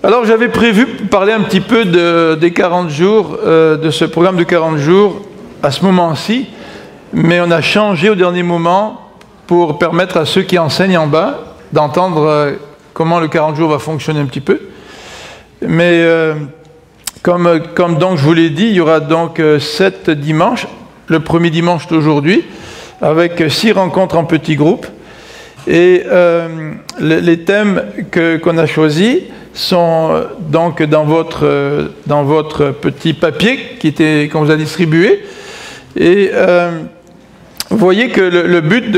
Alors j'avais prévu parler un petit peu des 40 jours, de ce programme de 40 jours à ce moment-ci, mais on a changé au dernier moment pour permettre à ceux qui enseignent en bas d'entendre comment le 40 jours va fonctionner un petit peu. Mais comme donc je vous l'ai dit, il y aura donc 7 dimanches. Le premier dimanche d'aujourd'hui, avec 6 rencontres en petits groupes. Et les thèmes qu'on a choisis sont donc dans votre petit papier qu'on vous a distribué. Et vous voyez que le but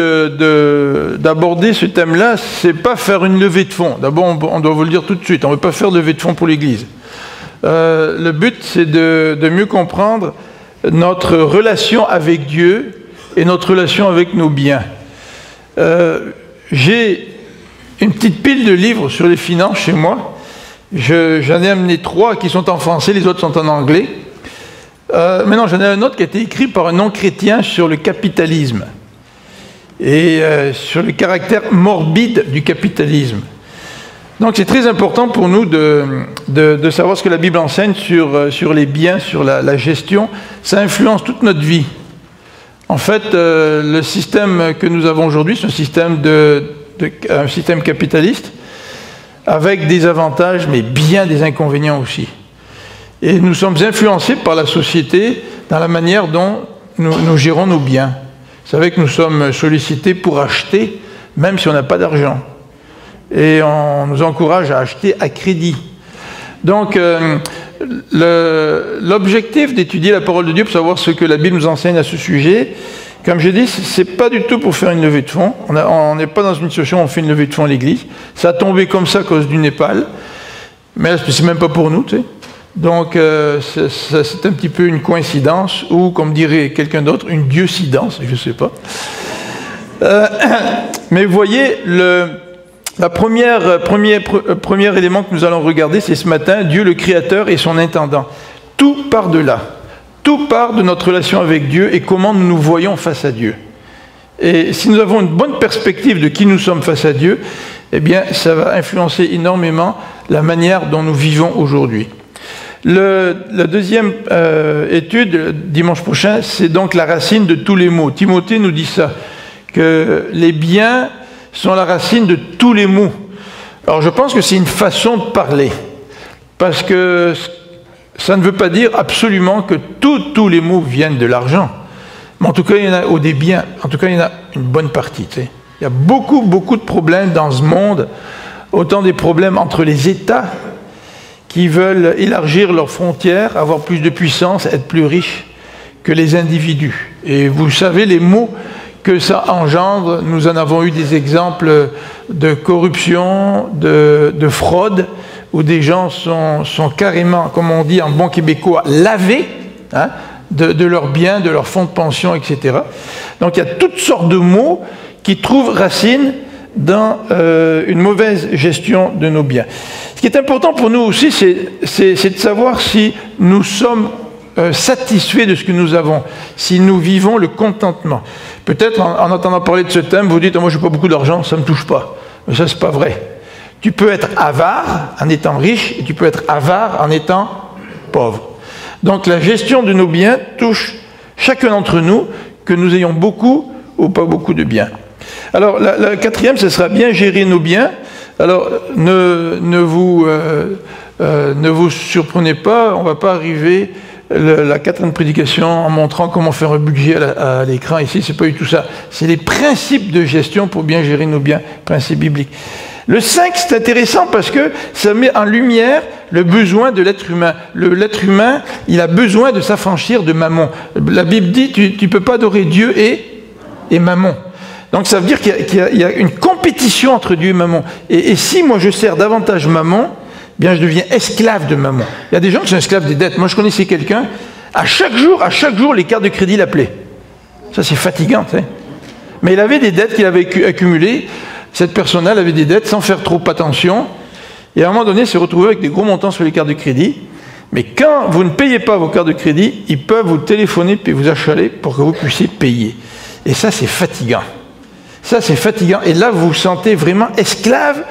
d'aborder ce thème-là, c'est pas faire une levée de fonds. D'abord, on doit vous le dire tout de suite, on ne veut pas faire de levée de fonds pour l'Église. Le but, c'est de mieux comprendre notre relation avec Dieu et notre relation avec nos biens. J'ai une petite pile de livres sur les finances chez moi. J'en ai amené 3 qui sont en français, les autres sont en anglais. Maintenant, j'en ai un autre qui a été écrit par un non-chrétien sur le capitalisme et sur le caractère morbide du capitalisme. Donc c'est très important pour nous de savoir ce que la Bible enseigne sur les biens, sur la gestion. Ça influence toute notre vie. En fait, le système que nous avons aujourd'hui, c'est un système capitaliste avec des avantages, mais bien des inconvénients aussi. Et nous sommes influencés par la société dans la manière dont nous gérons nos biens. Vous savez que nous sommes sollicités pour acheter, même si on n'a pas d'argent. Et on nous encourage à acheter à crédit. Donc, l'objectif d'étudier la parole de Dieu pour savoir ce que la Bible nous enseigne à ce sujet, comme je dis, c'est pas du tout pour faire une levée de fonds. On n'est pas dans une situation où on fait une levée de fonds à l'église. Ça a tombé comme ça à cause du Népal. Mais c'est même pas pour nous, tu sais. Donc, c'est un petit peu une coïncidence, ou, comme dirait quelqu'un d'autre, une dieucidence, je sais pas. Mais vous voyez, le premier élément que nous allons regarder, c'est ce matin, Dieu le Créateur et son intendant. Tout part de là. Tout part de notre relation avec Dieu et comment nous nous voyons face à Dieu. Et si nous avons une bonne perspective de qui nous sommes face à Dieu, eh bien, ça va influencer énormément la manière dont nous vivons aujourd'hui. La deuxième étude, dimanche prochain, c'est donc la racine de tous les maux. Timothée nous dit ça, que les biens sont la racine de tous les maux. Alors je pense que c'est une façon de parler, parce que ça ne veut pas dire absolument que tous les maux viennent de l'argent. Mais en tout cas, il y en a des biens. En tout cas, il y en a une bonne partie. Tu sais. Il y a beaucoup de problèmes dans ce monde, autant des problèmes entre les États qui veulent élargir leurs frontières, avoir plus de puissance, être plus riches que les individus. Et vous savez les maux que ça engendre. Nous en avons eu des exemples de corruption, de fraude, où des gens sont carrément, comme on dit en bon québécois, lavés hein, de leurs biens, de leurs fonds de pension, etc. Donc il y a toutes sortes de maux qui trouvent racine dans une mauvaise gestion de nos biens. Ce qui est important pour nous aussi, c'est de savoir si nous sommes satisfaits de ce que nous avons, si nous vivons le contentement. Peut-être en entendant parler de ce thème, vous dites « moi je n'ai pas beaucoup d'argent, ça ne me touche pas ». Mais ça, c'est pas vrai. Tu peux être avare en étant riche et tu peux être avare en étant pauvre. Donc la gestion de nos biens touche chacun d'entre nous, que nous ayons beaucoup ou pas beaucoup de biens. Alors la quatrième, ce sera bien gérer nos biens. Alors ne vous surprenez pas, on ne va pas arriver la quatrième prédication en montrant comment faire un budget à l'écran ici, c'est pas du tout ça. C'est les principes de gestion pour bien gérer nos biens, principes bibliques. Le 5, c'est intéressant parce que ça met en lumière le besoin de l'être humain. L'être humain, il a besoin de s'affranchir de Mammon. La Bible dit, tu ne peux pas adorer Dieu et Mammon. Donc ça veut dire qu'il y a une compétition entre Dieu et Mammon. Et si moi je sers davantage Mammon, bien je deviens esclave de Mammon. Il y a des gens qui sont esclaves des dettes. Moi je connaissais quelqu'un, à chaque jour, les cartes de crédit l'appelaient. Ça c'est fatigant, tu sais. Mais il avait des dettes qu'il avait accumulées. Cette personne-là avait des dettes sans faire trop attention. Et à un moment donné, il s'est retrouvé avec des gros montants sur les cartes de crédit. Mais quand vous ne payez pas vos cartes de crédit, ils peuvent vous téléphoner et vous achaler pour que vous puissiez payer. Et ça, c'est fatigant. Ça, c'est fatigant. Et là, vous vous sentez vraiment esclave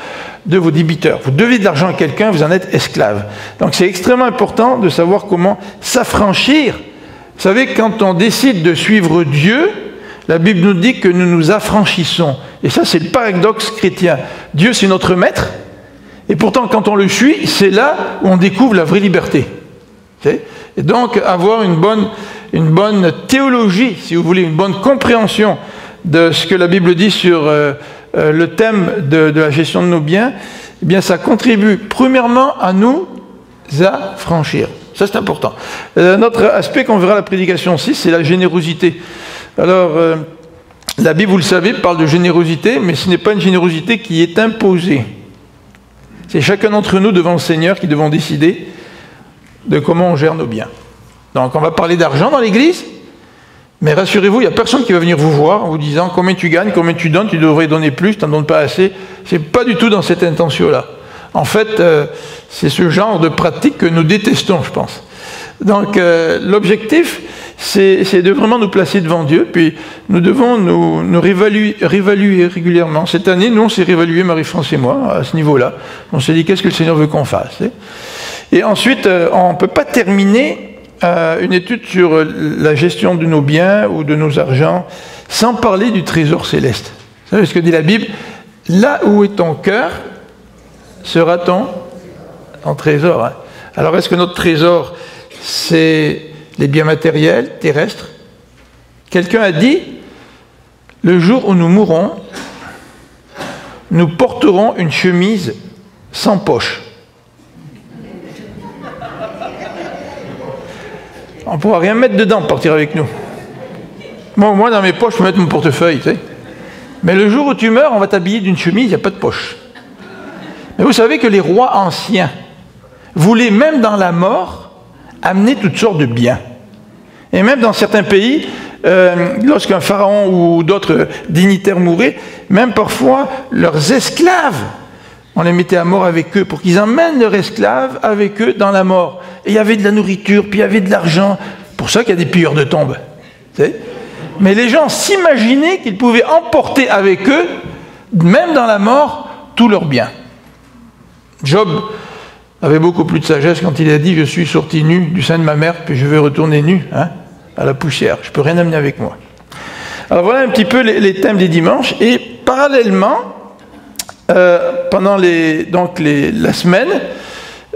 de vos débiteurs. Vous devez de l'argent à quelqu'un, vous en êtes esclave. Donc, c'est extrêmement important de savoir comment s'affranchir. Vous savez, quand on décide de suivre Dieu, la Bible nous dit que nous nous affranchissons. Et ça, c'est le paradoxe chrétien. Dieu, c'est notre maître. Et pourtant, quand on le suit, c'est là où on découvre la vraie liberté. Et donc, avoir une bonne théologie, si vous voulez, une bonne compréhension de ce que la Bible dit sur le thème de la gestion de nos biens, eh bien, ça contribue premièrement à nous affranchir. Ça, c'est important. Un autre aspect qu'on verra à la prédication 6, c'est la générosité. Alors, la Bible, vous le savez, parle de générosité, mais ce n'est pas une générosité qui est imposée. C'est chacun d'entre nous devant le Seigneur qui devons décider de comment on gère nos biens. Donc, on va parler d'argent dans l'Église, mais rassurez-vous, il n'y a personne qui va venir vous voir en vous disant combien tu gagnes, combien tu donnes, tu devrais donner plus, tu n'en donnes pas assez. Ce n'est pas du tout dans cette intention-là. En fait, c'est ce genre de pratique que nous détestons, je pense. Donc, l'objectif, c'est de vraiment nous placer devant Dieu, puis nous devons nous réévaluer régulièrement. Cette année, nous, on s'est réévalué, Marie-France et moi, à ce niveau-là. On s'est dit, qu'est-ce que le Seigneur veut qu'on fasse? Et ensuite, on ne peut pas terminer une étude sur la gestion de nos biens ou de nos argents sans parler du trésor céleste. Vous savez ce que dit la Bible? Là où est ton cœur, sera ton trésor. Hein. Alors, est-ce que notre trésor, c'est les biens matériels, terrestres? Quelqu'un a dit, le jour où nous mourrons, nous porterons une chemise sans poche. On ne pourra rien mettre dedans pour partir avec nous. Moi, dans mes poches, je peux mettre mon portefeuille, tu sais. Mais le jour où tu meurs, on va t'habiller d'une chemise, il n'y a pas de poche. Mais vous savez que les rois anciens voulaient, même dans la mort, amener toutes sortes de biens. Et même dans certains pays, lorsqu'un pharaon ou d'autres dignitaires mouraient, même parfois leurs esclaves, on les mettait à mort avec eux pour qu'ils emmènent leurs esclaves avec eux dans la mort. Et il y avait de la nourriture, puis il y avait de l'argent. Pour ça qu'il y a des pilleurs de tombes. Mais les gens s'imaginaient qu'ils pouvaient emporter avec eux, même dans la mort, tous leurs biens. Job avait beaucoup plus de sagesse quand il a dit « Je suis sorti nu du sein de ma mère, puis je vais retourner nu à la poussière. Je ne peux rien amener avec moi. » Alors voilà un petit peu les thèmes des dimanches. Et parallèlement, pendant la semaine,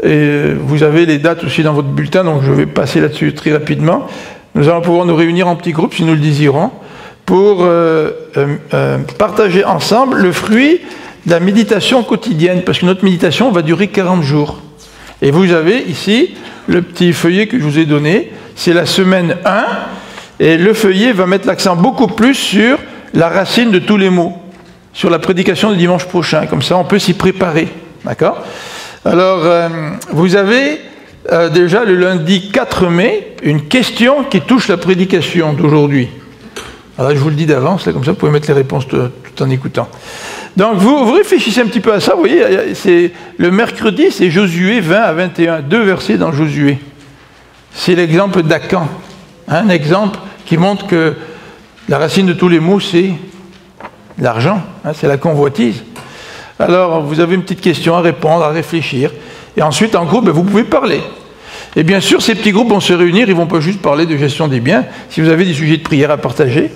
et vous avez les dates aussi dans votre bulletin, donc je vais passer là-dessus très rapidement. Nous allons pouvoir nous réunir en petits groupes, si nous le désirons, pour partager ensemble le fruit de la méditation quotidienne, parce que notre méditation va durer 40 jours. Et vous avez ici le petit feuillet que je vous ai donné, c'est la semaine 1, et le feuillet va mettre l'accent beaucoup plus sur la racine de tous les mots, sur la prédication du dimanche prochain, comme ça on peut s'y préparer, d'accord? Alors, vous avez déjà le lundi 4 mai, une question qui touche la prédication d'aujourd'hui. Alors, je vous le dis d'avance, comme ça vous pouvez mettre les réponses tout en écoutant. Donc, vous réfléchissez un petit peu à ça, vous voyez, le mercredi, c'est Josué 20 à 21, 2 versets dans Josué. C'est l'exemple d'Acan, un exemple qui montre que la racine de tous les maux, c'est l'argent, c'est la convoitise. Alors, vous avez une petite question à répondre, à réfléchir. Et ensuite, en groupe, vous pouvez parler. Et bien sûr, ces petits groupes vont se réunir, ils ne vont pas juste parler de gestion des biens. Si vous avez des sujets de prière à partager,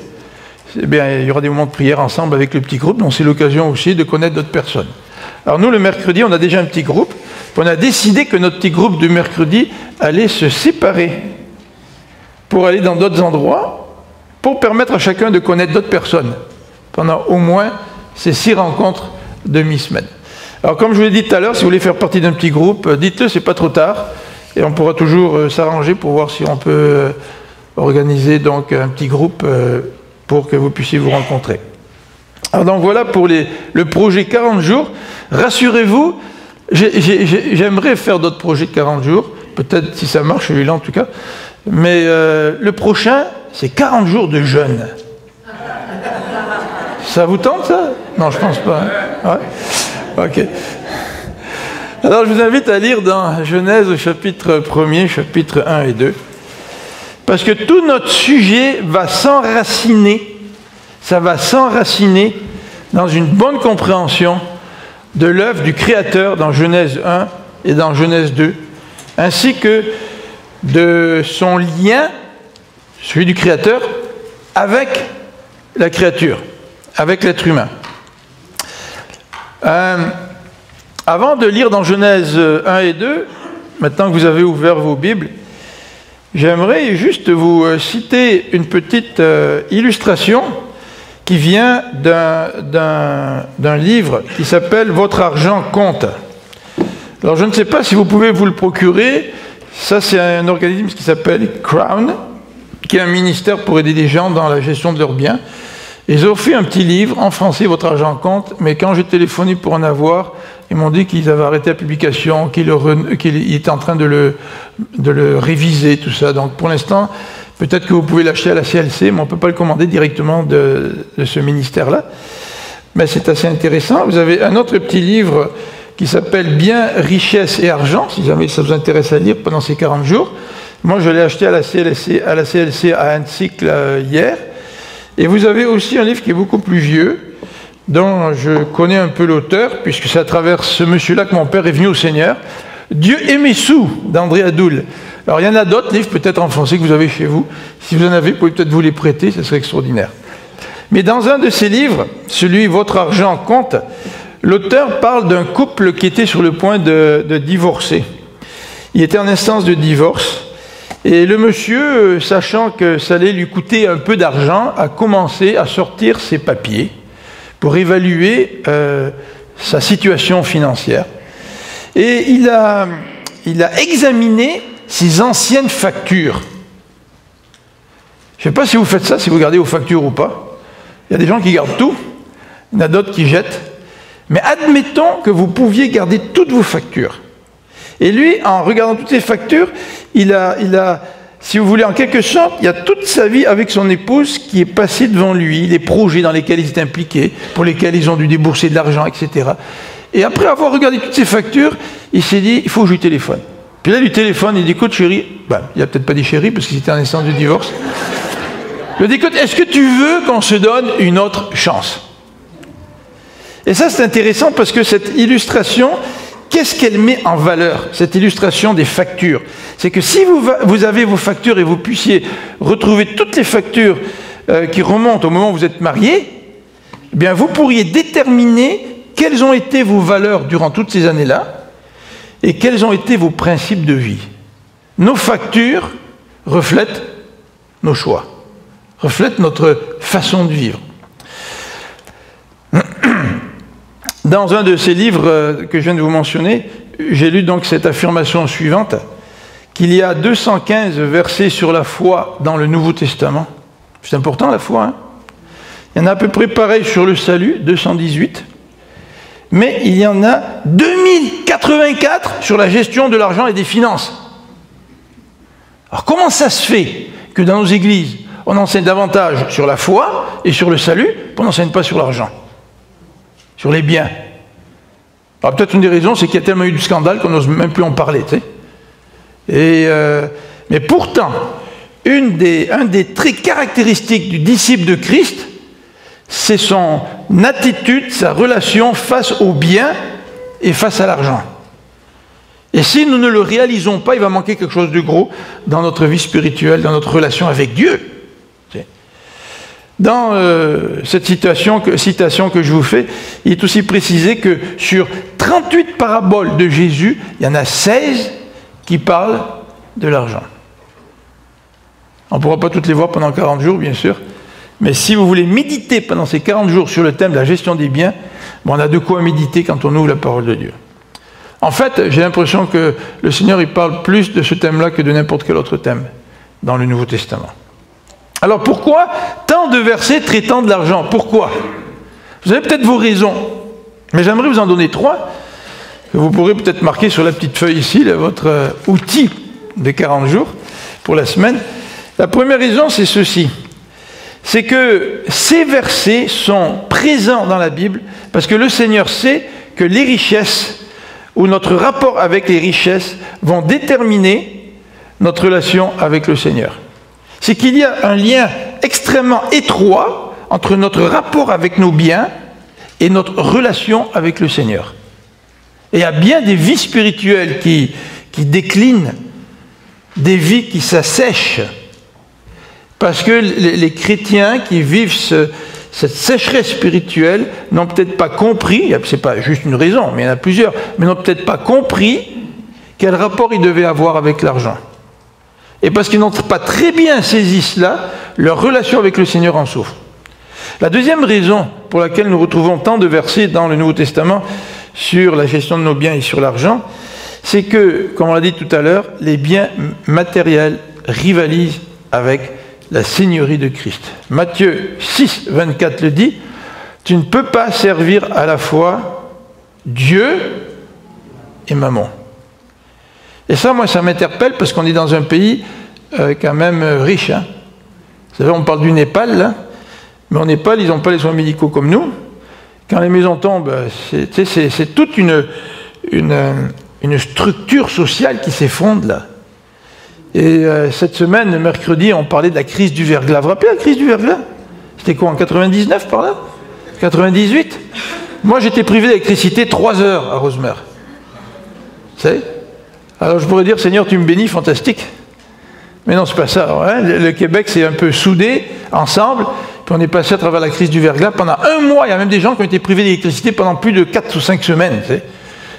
eh bien, il y aura des moments de prière ensemble avec le petit groupe, donc c'est l'occasion aussi de connaître d'autres personnes. Alors nous, le mercredi, on a déjà un petit groupe. On a décidé que notre petit groupe du mercredi allait se séparer pour aller dans d'autres endroits, pour permettre à chacun de connaître d'autres personnes pendant au moins ces 6 rencontres de mi-semaine. Alors comme je vous l'ai dit tout à l'heure, si vous voulez faire partie d'un petit groupe, dites-le, c'est pas trop tard, et on pourra toujours s'arranger pour voir si on peut organiser donc un petit groupe pour que vous puissiez vous rencontrer. Alors donc voilà pour le projet 40 jours. Rassurez-vous, j'aimerais faire d'autres projets de 40 jours, peut-être si ça marche, celui-là en tout cas, mais le prochain, c'est 40 jours de jeûne. Ça vous tente, ça? Non, je pense pas. Hein? Ouais. Ok. Alors, je vous invite à lire dans Genèse au chapitre 1er, chapitre 1 et 2. Parce que tout notre sujet va s'enraciner, ça va s'enraciner dans une bonne compréhension de l'œuvre du Créateur dans Genèse 1 et dans Genèse 2, ainsi que de son lien, celui du Créateur, avec la créature, avec l'être humain. Avant de lire dans Genèse 1 et 2, maintenant que vous avez ouvert vos Bibles, j'aimerais juste vous citer une petite illustration qui vient d'un livre qui s'appelle « Votre argent compte ». Alors je ne sais pas si vous pouvez vous le procurer. Ça, c'est un organisme qui s'appelle Crown, qui est un ministère pour aider les gens dans la gestion de leurs biens. Ils ont fait un petit livre en français, « Votre argent compte », mais quand j'ai téléphoné pour en avoir, ils m'ont dit qu'ils avaient arrêté la publication, qu'ils étaient en train de le réviser, tout ça. Donc pour l'instant, peut-être que vous pouvez l'acheter à la CLC, mais on ne peut pas le commander directement de ce ministère-là. Mais c'est assez intéressant. Vous avez un autre petit livre qui s'appelle « Biens, richesse et argent », si jamais ça vous intéresse à lire pendant ces 40 jours. Moi, je l'ai acheté à la CLC à un cycle hier. Et vous avez aussi un livre qui est beaucoup plus vieux, dont je connais un peu l'auteur, puisque c'est à travers ce monsieur-là que mon père est venu au Seigneur, « Dieu et mes sous » d'André Adoul. Alors, il y en a d'autres livres, peut-être en français, que vous avez chez vous. Si vous en avez, vous pouvez peut-être vous les prêter, ce serait extraordinaire. Mais dans un de ces livres, celui « Votre argent compte », l'auteur parle d'un couple qui était sur le point de divorcer. Il était en instance de divorce. Et le monsieur, sachant que ça allait lui coûter un peu d'argent, a commencé à sortir ses papiers pour évaluer sa situation financière. Et il a examiné ses anciennes factures. Je ne sais pas si vous faites ça, si vous gardez vos factures ou pas. Il y a des gens qui gardent tout, il y en a d'autres qui jettent. Mais admettons que vous pouviez garder toutes vos factures. Et lui, en regardant toutes ses factures, il a, si vous voulez, en quelque sorte, il y a toute sa vie avec son épouse qui est passée devant lui, les projets dans lesquels ils étaient impliqués, pour lesquels ils ont dû débourser de l'argent, etc. Et après avoir regardé toutes ses factures, il s'est dit, il faut que je lui téléphone. Puis là, il lui téléphone, il dit, écoute, chérie, il n'y a peut-être pas dit chérie, parce qu'il était en instance de divorce. Il lui dit, écoute, est-ce que tu veux qu'on se donne une autre chance? Et ça, c'est intéressant parce que cette illustration, qu'est-ce qu'elle met en valeur, cette illustration des factures? C'est que si vous avez vos factures et vous puissiez retrouver toutes les factures qui remontent au moment où vous êtes mariés, eh bien vous pourriez déterminer quelles ont été vos valeurs durant toutes ces années-là et quels ont été vos principes de vie. Nos factures reflètent nos choix, reflètent notre façon de vivre. Dans un de ces livres que je viens de vous mentionner, j'ai lu donc cette affirmation suivante, qu'il y a 215 versets sur la foi dans le Nouveau Testament. C'est important la foi, hein? Il y en a à peu près pareil sur le salut, 218. Mais il y en a 2084 sur la gestion de l'argent et des finances. Alors comment ça se fait que dans nos églises, on enseigne davantage sur la foi et sur le salut, qu'on n'enseigne pas sur l'argent, sur les biens? Alors peut-être une des raisons, c'est qu'il y a tellement eu de scandales qu'on n'ose même plus en parler, tu sais. Mais pourtant, un des traits caractéristiques du disciple de Christ, c'est son attitude, sa relation face au bien et face à l'argent. Et si nous ne le réalisons pas, il va manquer quelque chose de gros dans notre vie spirituelle, dans notre relation avec Dieu. Dans cette citation que je vous fais, il est aussi précisé que sur 38 paraboles de Jésus, il y en a 16 qui parlent de l'argent. On ne pourra pas toutes les voir pendant 40 jours, bien sûr, mais si vous voulez méditer pendant ces 40 jours sur le thème de la gestion des biens, bon, on a de quoi méditer quand on ouvre la parole de Dieu. En fait, j'ai l'impression que le Seigneur il parle plus de ce thème-là que de n'importe quel autre thème dans le Nouveau Testament. Alors pourquoi tant de versets traitant de l'argent? Pourquoi? Vous avez peut-être vos raisons, mais j'aimerais vous en donner 3 que vous pourrez peut-être marquer sur la petite feuille ici, votre outil des 40 jours pour la semaine. La première raison, c'est ceci. C'est que ces versets sont présents dans la Bible parce que le Seigneur sait que les richesses ou notre rapport avec les richesses vont déterminer notre relation avec le Seigneur. C'est qu'il y a un lien extrêmement étroit entre notre rapport avec nos biens et notre relation avec le Seigneur. Et il y a bien des vies spirituelles qui déclinent, des vies qui s'assèchent, parce que les chrétiens qui vivent cette sécheresse spirituelle n'ont peut-être pas compris, c'est pas juste une raison, mais il y en a plusieurs, mais n'ont peut-être pas compris quel rapport ils devaient avoir avec l'argent. Et parce qu'ils n'ont pas très bien saisi cela, leur relation avec le Seigneur en souffre. La deuxième raison pour laquelle nous retrouvons tant de versets dans le Nouveau Testament sur la gestion de nos biens et sur l'argent, c'est que, comme on l'a dit tout à l'heure, les biens matériels rivalisent avec la seigneurie de Christ. Matthieu 6, 24 le dit, « Tu ne peux pas servir à la fois Dieu et Mammon. » Et ça, moi, ça m'interpelle parce qu'on est dans un pays quand même riche. Hein. Vous savez, on parle du Népal, là, mais au Népal, ils n'ont pas les soins médicaux comme nous. Quand les maisons tombent, c'est toute une structure sociale qui s'effondre, là. Et cette semaine, mercredi, on parlait de la crise du verglas. Vous vous rappelez la crise du verglas? C'était quoi, en 99 par là? 98? Moi, j'étais privé d'électricité 3 heures à Rosemère. Vous savez? Alors je pourrais dire, Seigneur, tu me bénis, fantastique. Mais non, c'est pas ça. Hein. Le Québec s'est un peu soudé ensemble, puis on est passé à travers la crise du verglas. Pendant un mois, il y a même des gens qui ont été privés d'électricité pendant plus de 4 ou 5 semaines. Tu sais.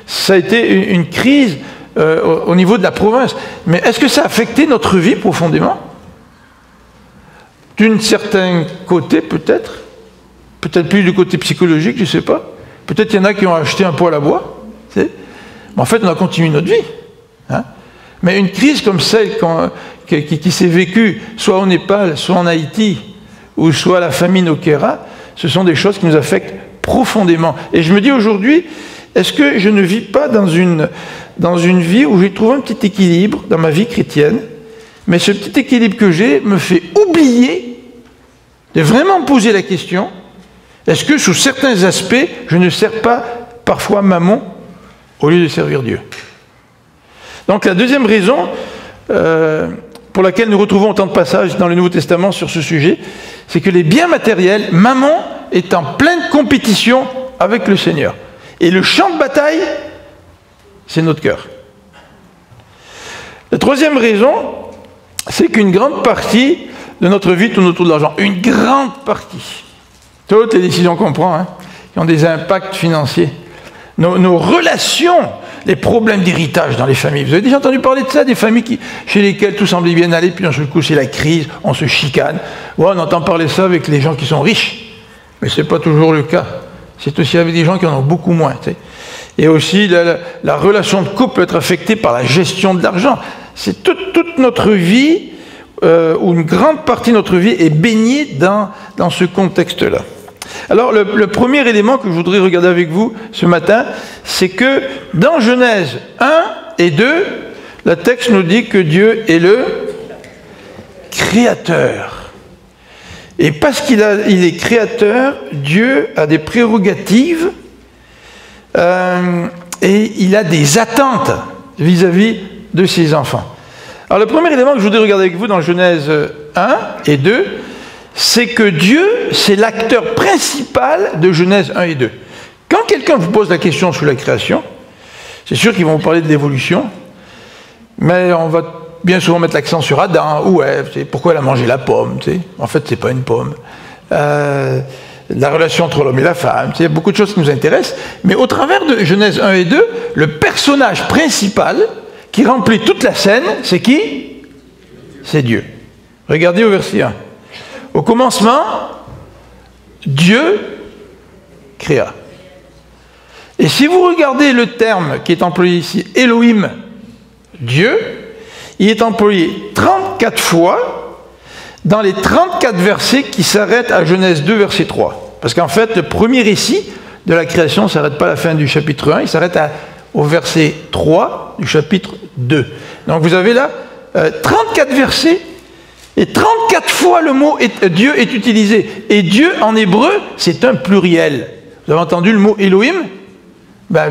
Ça a été une crise au niveau de la province. Mais est-ce que ça a affecté notre vie profondément? D'un certain côté, peut-être. Peut-être plus du côté psychologique, je ne sais pas. Peut-être qu'il y en a qui ont acheté un poêle à bois. Tu sais. Mais en fait, on a continué notre vie. Hein? Mais une crise comme celle qui s'est vécue soit au Népal, soit en Haïti, ou soit la famine au Kéra, ce sont des choses qui nous affectent profondément. Et je me dis aujourd'hui, est-ce que je ne vis pas dans une vie où j'ai trouvé un petit équilibre dans ma vie chrétienne, mais ce petit équilibre que j'ai me fait oublier de vraiment me poser la question, est-ce que sous certains aspects, je ne sers pas parfois Mammon au lieu de servir Dieu? Donc la deuxième raison pour laquelle nous retrouvons autant de passages dans le Nouveau Testament sur ce sujet, c'est que les biens matériels, Mammon est en pleine compétition avec le Seigneur. Et le champ de bataille, c'est notre cœur. La troisième raison, c'est qu'une grande partie de notre vie tourne autour de l'argent. Une grande partie. Toutes les décisions qu'on prend, hein, qui ont des impacts financiers. Nos relations, les problèmes d'héritage dans les familles. Vous avez déjà entendu parler de ça, des familles chez lesquelles tout semblait bien aller, puis d'un seul coup c'est la crise, on se chicane. Ouais, on entend parler de ça avec les gens qui sont riches, mais ce n'est pas toujours le cas. C'est aussi avec des gens qui en ont beaucoup moins. Tu sais. Et aussi, la relation de couple peut être affectée par la gestion de l'argent. C'est toute notre vie, ou une grande partie de notre vie est baignée dans ce contexte-là. Alors, le premier élément que je voudrais regarder avec vous ce matin, c'est que dans Genèse 1 et 2, le texte nous dit que Dieu est le créateur. Et parce qu'il est créateur, Dieu a des prérogatives et il a des attentes vis-à-vis de ses enfants. Alors, le premier élément que je voudrais regarder avec vous dans Genèse 1 et 2, c'est que Dieu, c'est l'acteur principal de Genèse 1 et 2. Quand quelqu'un vous pose la question sur la création, c'est sûr qu'ils vont vous parler de l'évolution, mais on va bien souvent mettre l'accent sur Adam ou Ève, pourquoi elle a mangé la pomme, en fait c'est pas une pomme, la relation entre l'homme et la femme, il y a beaucoup de choses qui nous intéressent, mais au travers de Genèse 1 et 2, le personnage principal qui remplit toute la scène, c'est qui? C'est Dieu. Regardez au verset 1. Au commencement, Dieu créa. Et si vous regardez le terme qui est employé ici, Elohim, Dieu, il est employé 34 fois dans les 34 versets qui s'arrêtent à Genèse 2, verset 3. Parce qu'en fait, le premier récit de la création ne s'arrête pas à la fin du chapitre 1, il s'arrête au verset 3 du chapitre 2. Donc vous avez là 34 versets, et 34 fois le mot Dieu est utilisé. Et Dieu, en hébreu, c'est un pluriel. Vous avez entendu le mot Elohim?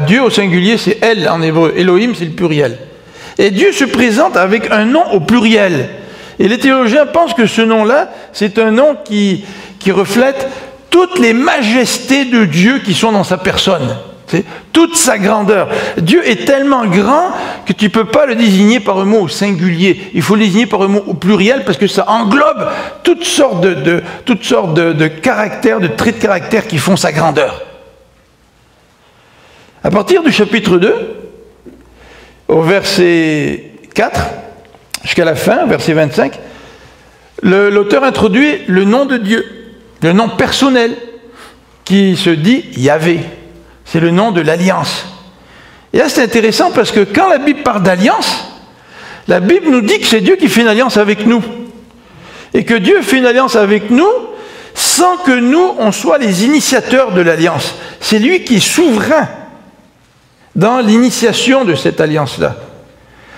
Dieu au singulier, c'est El en hébreu. Elohim, c'est le pluriel. Et Dieu se présente avec un nom au pluriel. Et les théologiens pensent que ce nom-là, c'est un nom qui reflète toutes les majestés de Dieu qui sont dans sa personne. Toute sa grandeur. Dieu est tellement grand que tu ne peux pas le désigner par un mot au singulier. Il faut le désigner par un mot au pluriel parce que ça englobe toutes sortes de caractères, de traits de caractère qui font sa grandeur. À partir du chapitre 2, au verset 4, jusqu'à la fin, verset 25, l'auteur introduit le nom de Dieu, le nom personnel, qui se dit Yahvé. C'est le nom de l'alliance. Et là, c'est intéressant parce que quand la Bible parle d'alliance, la Bible nous dit que c'est Dieu qui fait une alliance avec nous. Et que Dieu fait une alliance avec nous sans que nous, on soit les initiateurs de l'alliance. C'est lui qui est souverain dans l'initiation de cette alliance-là.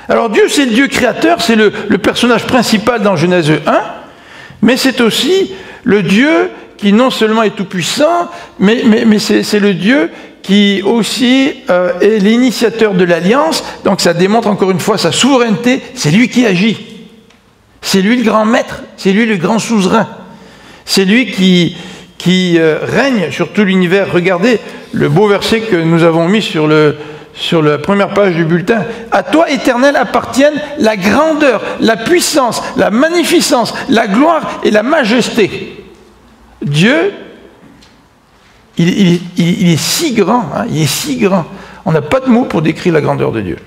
Alors Dieu, c'est le Dieu créateur, c'est le personnage principal dans Genèse 1, mais c'est aussi le Dieu qui non seulement est tout-puissant, mais c'est le Dieu qui aussi est l'initiateur de l'alliance. Donc ça démontre encore une fois sa souveraineté. C'est lui qui agit. C'est lui le grand maître. C'est lui le grand suzerain. C'est lui qui règne sur tout l'univers. Regardez le beau verset que nous avons mis sur la première page du bulletin. À toi, Éternel, appartiennent la grandeur, la puissance, la magnificence, la gloire et la majesté. Dieu, il est si grand, hein, il est si grand. On n'a pas de mots pour décrire la grandeur de Dieu.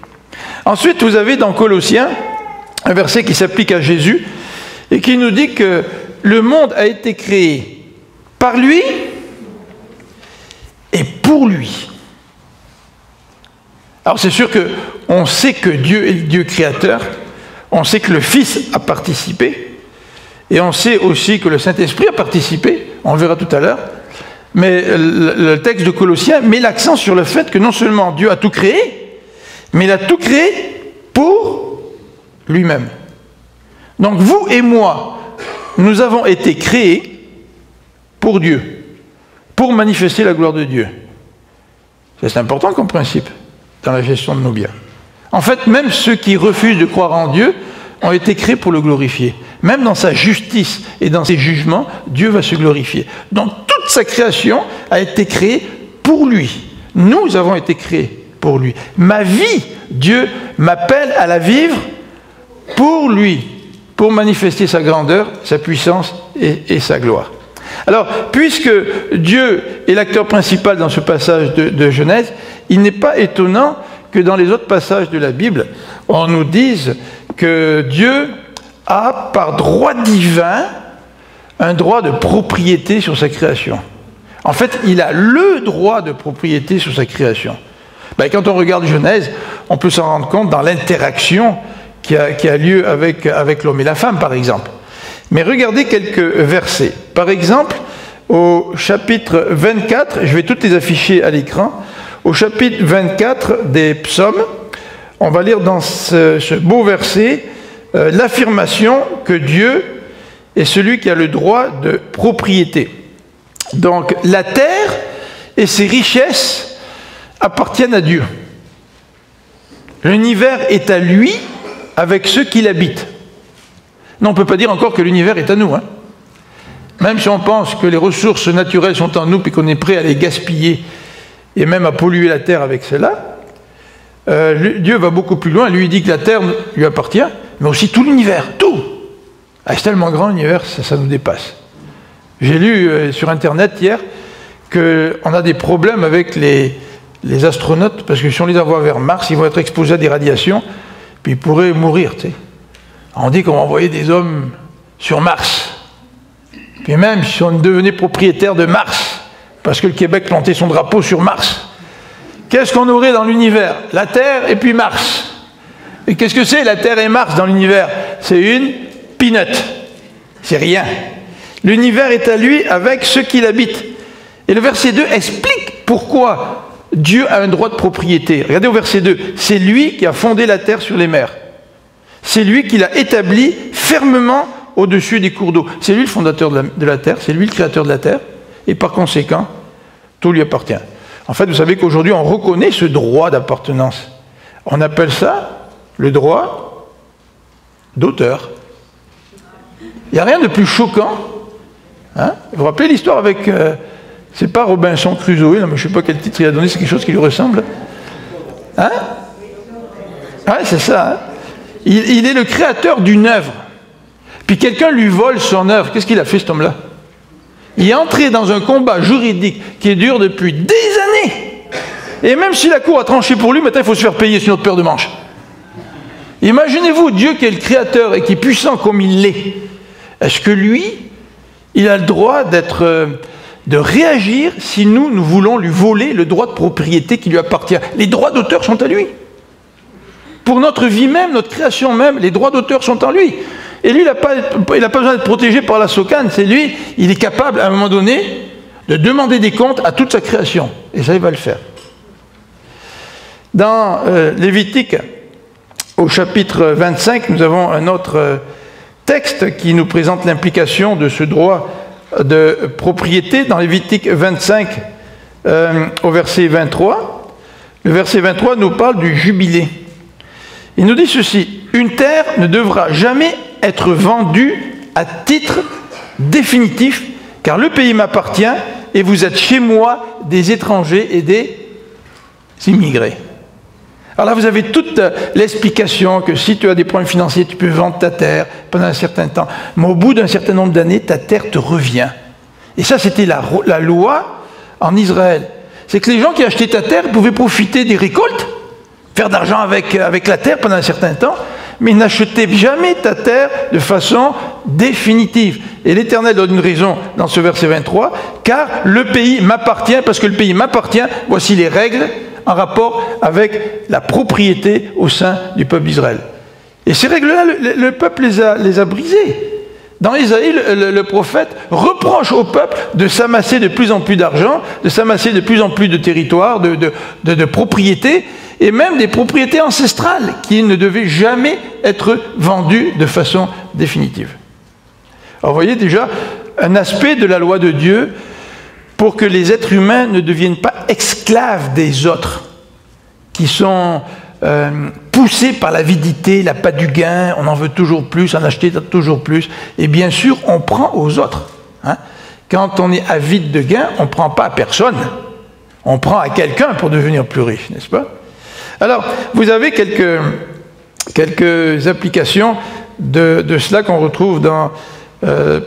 Ensuite, vous avez dans Colossiens un verset qui s'applique à Jésus et qui nous dit que le monde a été créé par lui et pour lui. Alors c'est sûr qu'on sait que Dieu est le Dieu créateur, on sait que le Fils a participé, et on sait aussi que le Saint-Esprit a participé, on le verra tout à l'heure. Mais le texte de Colossiens met l'accent sur le fait que non seulement Dieu a tout créé, mais il a tout créé pour lui-même. Donc vous et moi, nous avons été créés pour Dieu, pour manifester la gloire de Dieu. C'est important comme principe dans la gestion de nos biens. En fait, même ceux qui refusent de croire en Dieu ont été créés pour le glorifier. Même dans sa justice et dans ses jugements, Dieu va se glorifier. Donc toute sa création a été créée pour lui. Nous avons été créés pour lui. Ma vie, Dieu m'appelle à la vivre pour lui, pour manifester sa grandeur, sa puissance et sa gloire. Alors, puisque Dieu est l'acteur principal dans ce passage de Genèse, il n'est pas étonnant que dans les autres passages de la Bible, on nous dise que Dieu a, par droit divin, un droit de propriété sur sa création. En fait, il a le droit de propriété sur sa création. Ben, quand on regarde Genèse, on peut s'en rendre compte dans l'interaction qui a lieu avec l'homme et la femme, par exemple. Mais regardez quelques versets. Par exemple, au chapitre 24, je vais toutes les afficher à l'écran, au chapitre 24 des psaumes, on va lire dans ce beau verset l'affirmation que Dieu est celui qui a le droit de propriété. Donc la terre et ses richesses appartiennent à Dieu. L'univers est à lui avec ceux qui l'habitent. Non, on ne peut pas dire encore que l'univers est à nous. Hein. Même si on pense que les ressources naturelles sont en nous et qu'on est prêt à les gaspiller et même à polluer la terre avec cela, Dieu va beaucoup plus loin. Lui, il dit que la terre lui appartient, mais aussi tout l'univers, tout. Ah, c'est tellement grand l'univers, ça nous dépasse. J'ai lu sur Internet hier qu'on a des problèmes avec les astronautes, parce que si on les envoie vers Mars, ils vont être exposés à des radiations, puis ils pourraient mourir, tu sais. On dit qu'on va envoyer des hommes sur Mars. Puis même si on devenait propriétaire de Mars, parce que le Québec plantait son drapeau sur Mars, qu'est-ce qu'on aurait dans l'univers? La Terre et puis Mars. Et qu'est-ce que c'est la Terre et Mars dans l'univers? C'est une peanut. C'est rien. L'univers est à lui avec ceux qui l'habitent. Et le verset 2 explique pourquoi Dieu a un droit de propriété. Regardez au verset 2. C'est lui qui a fondé la terre sur les mers. C'est lui qui l'a établi fermement au-dessus des cours d'eau. C'est lui le fondateur de la terre, c'est lui le créateur de la terre, et par conséquent, tout lui appartient. En fait, vous savez qu'aujourd'hui, on reconnaît ce droit d'appartenance. On appelle ça le droit d'auteur. Il n'y a rien de plus choquant, hein, Vous vous rappelez l'histoire avec... c'est pas Robinson Crusoe, là, mais je ne sais pas quel titre il a donné, c'est quelque chose qui lui ressemble. Hein? Ouais, c'est ça. Hein? Il est le créateur d'une œuvre. Puis quelqu'un lui vole son œuvre. Qu'est-ce qu'il a fait, cet homme-là? Il est entré dans un combat juridique qui dure depuis des années. Et même si la cour a tranché pour lui, maintenant il faut se faire payer sur notre paire de manches. Imaginez-vous, Dieu qui est le créateur et qui est puissant comme il l'est. Est-ce que lui, il a le droit de réagir si nous voulons lui voler le droit de propriété qui lui appartient? Les droits d'auteur sont à lui. Pour notre vie même, notre création même, les droits d'auteur sont en lui. Et lui, il n'a pas besoin d'être protégé par la socane. C'est lui, il est capable, à un moment donné, de demander des comptes à toute sa création. Et ça, il va le faire. Dans Lévitique, au chapitre 25, nous avons un autre texte qui nous présente l'implication de ce droit de propriété. Dans Lévitique 25, au verset 23, le verset 23 nous parle du jubilé. Il nous dit ceci: une terre ne devra jamais être vendue à titre définitif, car le pays m'appartient et vous êtes chez moi des étrangers et des immigrés. Alors là, vous avez toute l'explication que si tu as des problèmes financiers, tu peux vendre ta terre pendant un certain temps. Mais au bout d'un certain nombre d'années, ta terre te revient. Et ça, c'était la loi en Israël. C'est que les gens qui achetaient ta terre pouvaient profiter des récoltes, faire d'argent avec la terre pendant un certain temps, mais ils n'achetaient jamais ta terre de façon définitive. Et l'Éternel donne une raison dans ce verset 23, car le pays m'appartient, parce que le pays m'appartient, voici les règles en rapport avec la propriété au sein du peuple d'Israël. Et ces règles-là, le peuple les a brisées. Dans Ésaïe, le prophète reproche au peuple de s'amasser de plus en plus d'argent, de s'amasser de plus en plus de territoires, de propriétés, et même des propriétés ancestrales qui ne devaient jamais être vendues de façon définitive. Alors vous voyez déjà un aspect de la loi de Dieu pour que les êtres humains ne deviennent pas esclaves des autres, qui sont poussés par l'avidité, l'appât du gain, on en veut toujours plus, en acheter toujours plus, et bien sûr on prend aux autres. Hein. Quand on est avide de gain, on ne prend pas à personne, on prend à quelqu'un pour devenir plus riche, n'est-ce pas? Alors, vous avez quelques applications de cela qu'on retrouve dans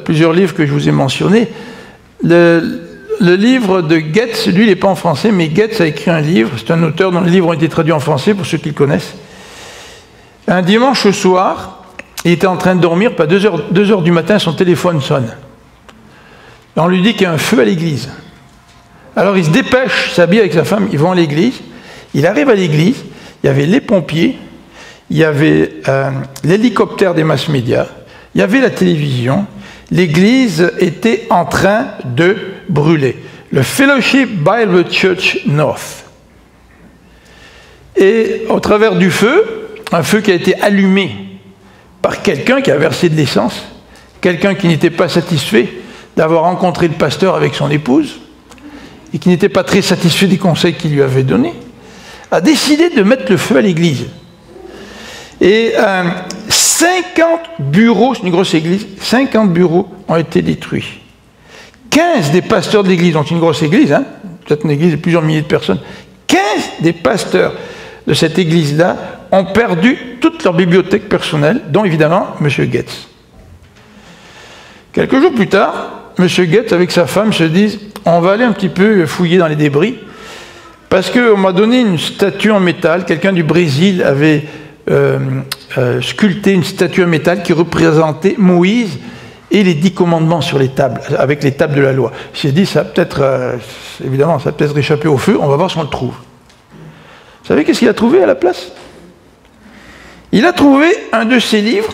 plusieurs livres que je vous ai mentionnés. Le livre de Goetz, lui, il n'est pas en français, mais Goetz a écrit un livre. C'est un auteur dont les livres ont été traduits en français, pour ceux qui le connaissent. Un dimanche soir, il était en train de dormir, pas 2 heures du matin, son téléphone sonne. Et on lui dit qu'il y a un feu à l'église. Alors il se dépêche, s'habille avec sa femme, ils vont à l'église. Il arrive à l'église, il y avait les pompiers, il y avait l'hélicoptère des mass médias, il y avait la télévision. L'église était en train de brûler. Le Fellowship Bible Church North. Et au travers du feu, un feu qui a été allumé par quelqu'un qui a versé de l'essence, quelqu'un qui n'était pas satisfait d'avoir rencontré le pasteur avec son épouse, et qui n'était pas très satisfait des conseils qu'il lui avait donnés, a décidé de mettre le feu à l'église. Et 50 bureaux, c'est une grosse église, 50 bureaux ont été détruits. 15 des pasteurs de l'église, donc une grosse église, hein, peut-être une église de plusieurs milliers de personnes, 15 des pasteurs de cette église-là ont perdu toute leur bibliothèque personnelle, dont évidemment M. Goetz. Quelques jours plus tard, M. Goetz avec sa femme se disent « on va aller un petit peu fouiller dans les débris ». Parce qu'on m'a donné une statue en métal, quelqu'un du Brésil avait sculpté une statue en métal qui représentait Moïse et les 10 commandements sur les tables, avec les tables de la loi. Il s'est dit, ça peut-être, évidemment, ça peut être échappé au feu, on va voir si on le trouve. Vous savez qu'est-ce qu'il a trouvé à la place? Il a trouvé un de ses livres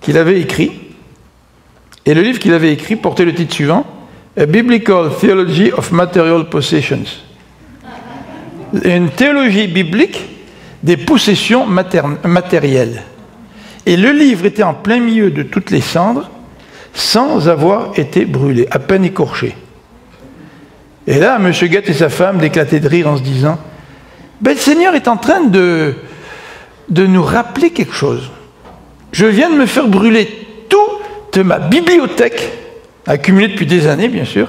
qu'il avait écrit, et le livre qu'il avait écrit portait le titre suivant, A Biblical Theology of Material Possessions. Une théologie biblique des possessions matérielles. Et le livre était en plein milieu de toutes les cendres, sans avoir été brûlé, à peine écorché. Et là, M. Goetz et sa femme d'éclater de rire en se disant « Ben, le Seigneur est en train de nous rappeler quelque chose. Je viens de me faire brûler toute ma bibliothèque, accumulé depuis des années, bien sûr.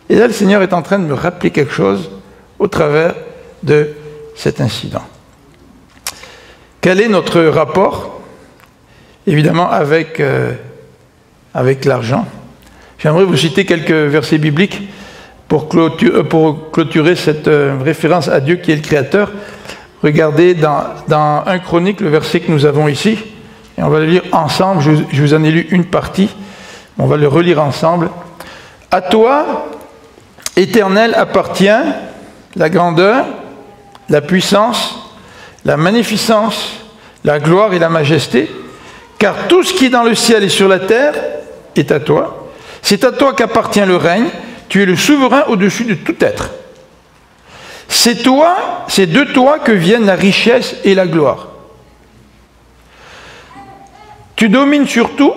Et là, le Seigneur est en train de me rappeler quelque chose au travers de cet incident. Quel est notre rapport, évidemment, avec l'argent? J'aimerais vous citer quelques versets bibliques pour clôturer cette référence à Dieu qui est le Créateur. Regardez dans 1 Chronique, le verset que nous avons ici, et on va le lire ensemble. Je vous en ai lu une partie, on va le relire ensemble. « À toi, Éternel, appartient la grandeur, la puissance, la magnificence, la gloire et la majesté, car tout ce qui est dans le ciel et sur la terre est à toi. C'est à toi qu'appartient le règne, tu es le souverain au-dessus de tout être. C'est de toi que viennent la richesse et la gloire. Tu domines sur tout,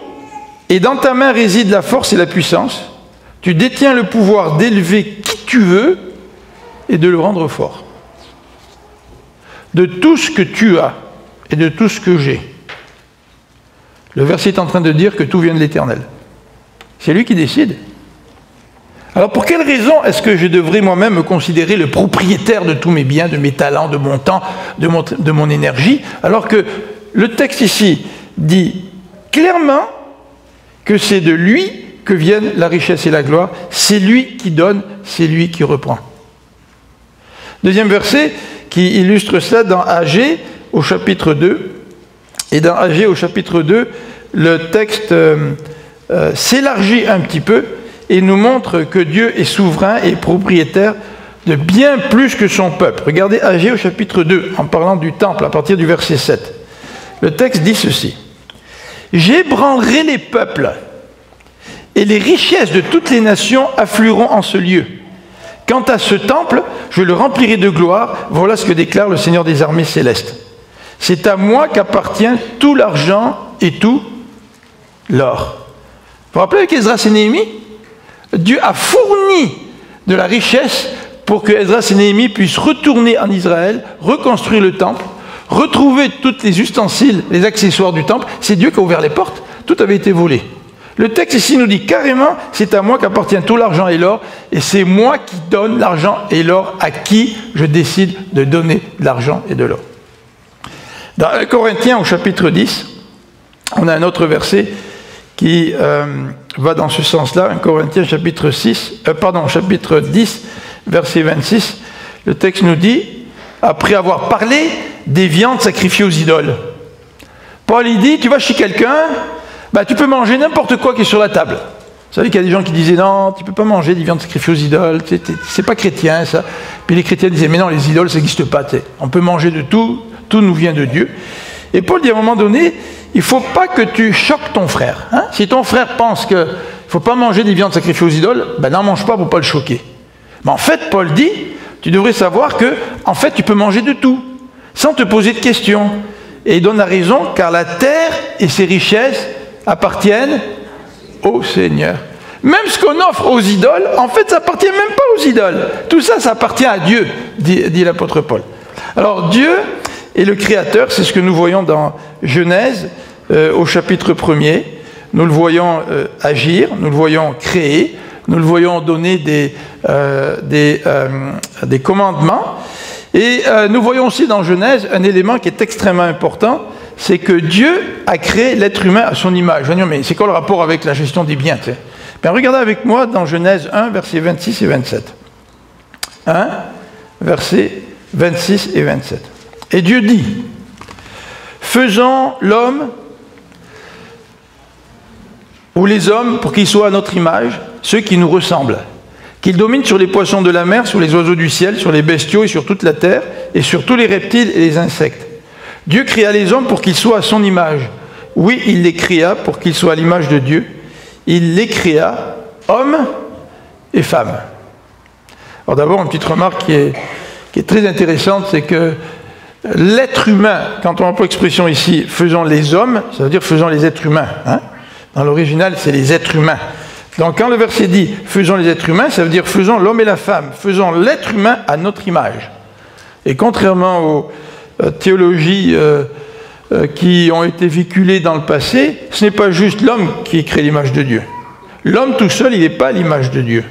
et dans ta main réside la force et la puissance. Tu détiens le pouvoir d'élever qui tu veux et de le rendre fort. De tout ce que tu as et de tout ce que j'ai. » Le verset est en train de dire que tout vient de l'Éternel. C'est lui qui décide. Alors pour quelle raison est-ce que je devrais moi-même me considérer le propriétaire de tous mes biens, de mes talents, de mon temps, de mon énergie, alors que le texte ici dit clairement que c'est de lui que viennent la richesse et la gloire, c'est lui qui donne, c'est lui qui reprend. Deuxième verset qui illustre cela dans Agée au chapitre 2. Et dans Agée au chapitre 2, le texte s'élargit un petit peu et nous montre que Dieu est souverain et propriétaire de bien plus que son peuple. Regardez Agée au chapitre 2, en parlant du temple, à partir du verset 7. Le texte dit ceci. « J'ébranlerai les peuples, et les richesses de toutes les nations afflueront en ce lieu. Quant à ce temple, je le remplirai de gloire. Voilà ce que déclare le Seigneur des armées célestes. C'est à moi qu'appartient tout l'argent et tout l'or. » Vous vous rappelez avec Esdras et Néhémie? Dieu a fourni de la richesse pour que Esdras et Néhémie puissent retourner en Israël, reconstruire le temple, retrouver tous les ustensiles, les accessoires du temple. C'est Dieu qui a ouvert les portes. Tout avait été volé. Le texte ici nous dit carrément, c'est à moi qu'appartient tout l'argent et l'or, et c'est moi qui donne l'argent et l'or à qui je décide de donner de l'argent et de l'or. Dans 1 Corinthiens au chapitre 10, on a un autre verset qui va dans ce sens-là. 1 Corinthiens chapitre 10, verset 26, le texte nous dit, après avoir parlé des viandes sacrifiées aux idoles, Paul il dit, tu vas chez quelqu'un, tu peux manger n'importe quoi qui est sur la table. Vous savez qu'il y a des gens qui disaient, non, tu ne peux pas manger des viandes sacrifiées aux idoles, c'est pas chrétien ça. Puis les chrétiens disaient, mais non, les idoles ça n'existe pas, on peut manger de tout, tout nous vient de Dieu. Et Paul dit à un moment donné, il ne faut pas que tu choques ton frère. Hein? Si ton frère pense qu'il ne faut pas manger des viandes sacrifiées aux idoles, n'en mange pas pour ne pas le choquer. Mais en fait, Paul dit, tu devrais savoir que, en fait, tu peux manger de tout, sans te poser de questions. Et il donne la raison, car la terre et ses richesses appartiennent au Seigneur. Même ce qu'on offre aux idoles, en fait, ça appartient même pas aux idoles. Tout ça, ça appartient à Dieu, dit l'apôtre Paul. Alors, Dieu est le Créateur, c'est ce que nous voyons dans Genèse, au chapitre 1er. Nous le voyons agir, nous le voyons créer, nous le voyons donner des commandements. Et nous voyons aussi dans Genèse un élément qui est extrêmement important, c'est que Dieu a créé l'être humain à son image. Je vais dire, mais c'est quoi le rapport avec la gestion des biens? Bien, regardez avec moi dans Genèse 1, versets 26 et 27. 1, versets 26 et 27. Et Dieu dit, faisons l'homme ou les hommes pour qu'ils soient à notre image, ceux qui nous ressemblent, qu'ils dominent sur les poissons de la mer, sur les oiseaux du ciel, sur les bestiaux et sur toute la terre, et sur tous les reptiles et les insectes. Dieu créa les hommes pour qu'ils soient à son image. Oui, il les créa pour qu'ils soient à l'image de Dieu. Il les créa, hommes et femmes. Alors d'abord, une petite remarque qui est très intéressante, c'est que l'être humain, quand on emploie l'expression ici, faisons les hommes, ça veut dire faisons les êtres humains. Hein? Dans l'original, c'est les êtres humains. Donc quand le verset dit faisons les êtres humains, ça veut dire faisons l'homme et la femme, faisons l'être humain à notre image. Et contrairement aux théologies qui ont été véhiculées dans le passé, ce n'est pas juste l'homme qui crée l'image de Dieu. L'homme tout seul, il n'est pas à l'image de Dieu.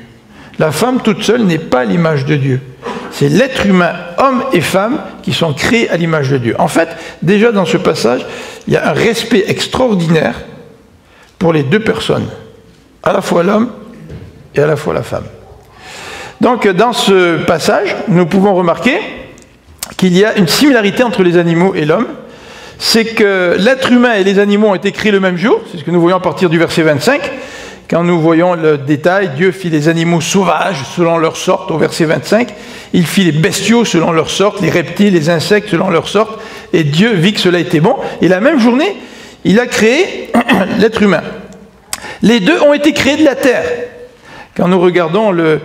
La femme toute seule n'est pas à l'image de Dieu. C'est l'être humain, homme et femme, qui sont créés à l'image de Dieu. En fait, déjà dans ce passage, il y a un respect extraordinaire pour les deux personnes, à la fois l'homme et à la fois la femme. Donc, dans ce passage, nous pouvons remarquer qu'il y a une similarité entre les animaux et l'homme. C'est que l'être humain et les animaux ont été créés le même jour. C'est ce que nous voyons à partir du verset 25. Quand nous voyons le détail, Dieu fit les animaux sauvages selon leur sorte, au verset 25. Il fit les bestiaux selon leur sorte, les reptiles, les insectes selon leur sorte. Et Dieu vit que cela était bon. Et la même journée, il a créé l'être humain. Les deux ont été créés de la terre. Quand nous regardons le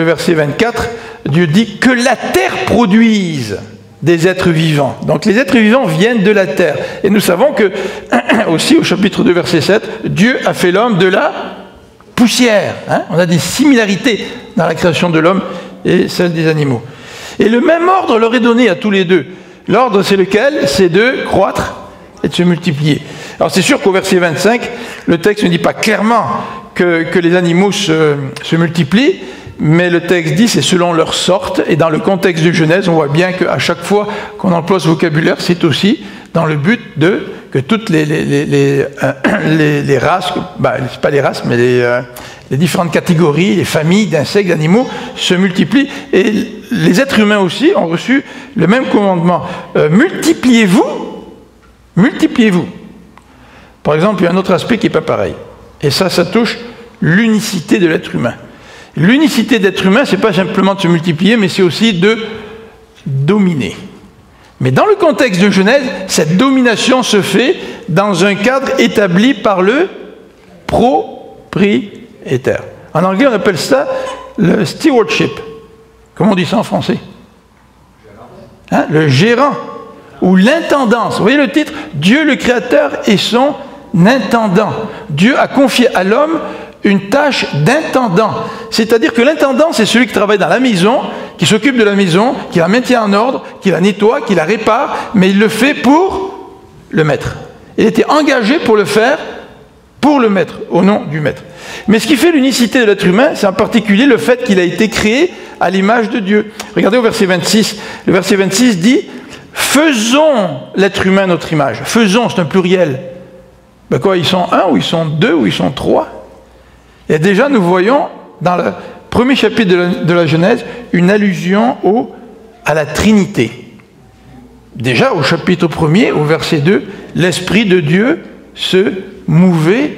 verset 24, Dieu dit que la terre produise des êtres vivants. Donc les êtres vivants viennent de la terre. Et nous savons que, aussi au chapitre 2, verset 7, Dieu a fait l'homme de la poussière. On a des similarités dans la création de l'homme et celle des animaux. Et le même ordre leur est donné à tous les deux. L'ordre, c'est lequel? C'est de croître et de se multiplier. Alors c'est sûr qu'au verset 25, le texte ne dit pas clairement que les animaux se multiplient, mais le texte dit c'est selon leur sorte, et dans le contexte de Genèse, on voit bien qu'à chaque fois qu'on emploie ce vocabulaire, c'est aussi dans le but que toutes les races, c'est pas les races, mais les différentes catégories, les familles d'insectes, d'animaux se multiplient, et les êtres humains aussi ont reçu le même commandement. Multipliez-vous, multipliez-vous. Par exemple, il y a un autre aspect qui n'est pas pareil, et ça touche l'unicité de l'être humain. L'unicité d'être humain, ce n'est pas simplement de se multiplier, mais c'est aussi de dominer. Mais dans le contexte de Genèse, cette domination se fait dans un cadre établi par le propriétaire. En anglais, on appelle ça le stewardship. Comment on dit ça en français? Le gérant ou l'intendance. Vous voyez le titre? Dieu le Créateur et son intendant. Dieu a confié à l'homme une tâche d'intendant. C'est-à-dire que l'intendant, c'est celui qui travaille dans la maison, qui s'occupe de la maison, qui la maintient en ordre, qui la nettoie, qui la répare, mais il le fait pour le maître. Il était engagé pour le faire pour le maître, au nom du maître. Mais ce qui fait l'unicité de l'être humain, c'est en particulier le fait qu'il a été créé à l'image de Dieu. Regardez au verset 26. Le verset 26 dit « Faisons l'être humain notre image ». Faisons, c'est un pluriel. Ben quoi, ils sont un, ou ils sont deux, ou ils sont trois? Et déjà, nous voyons dans le premier chapitre de la Genèse une allusion à la Trinité. Déjà, au chapitre 1er, au verset 2, l'Esprit de Dieu se mouvait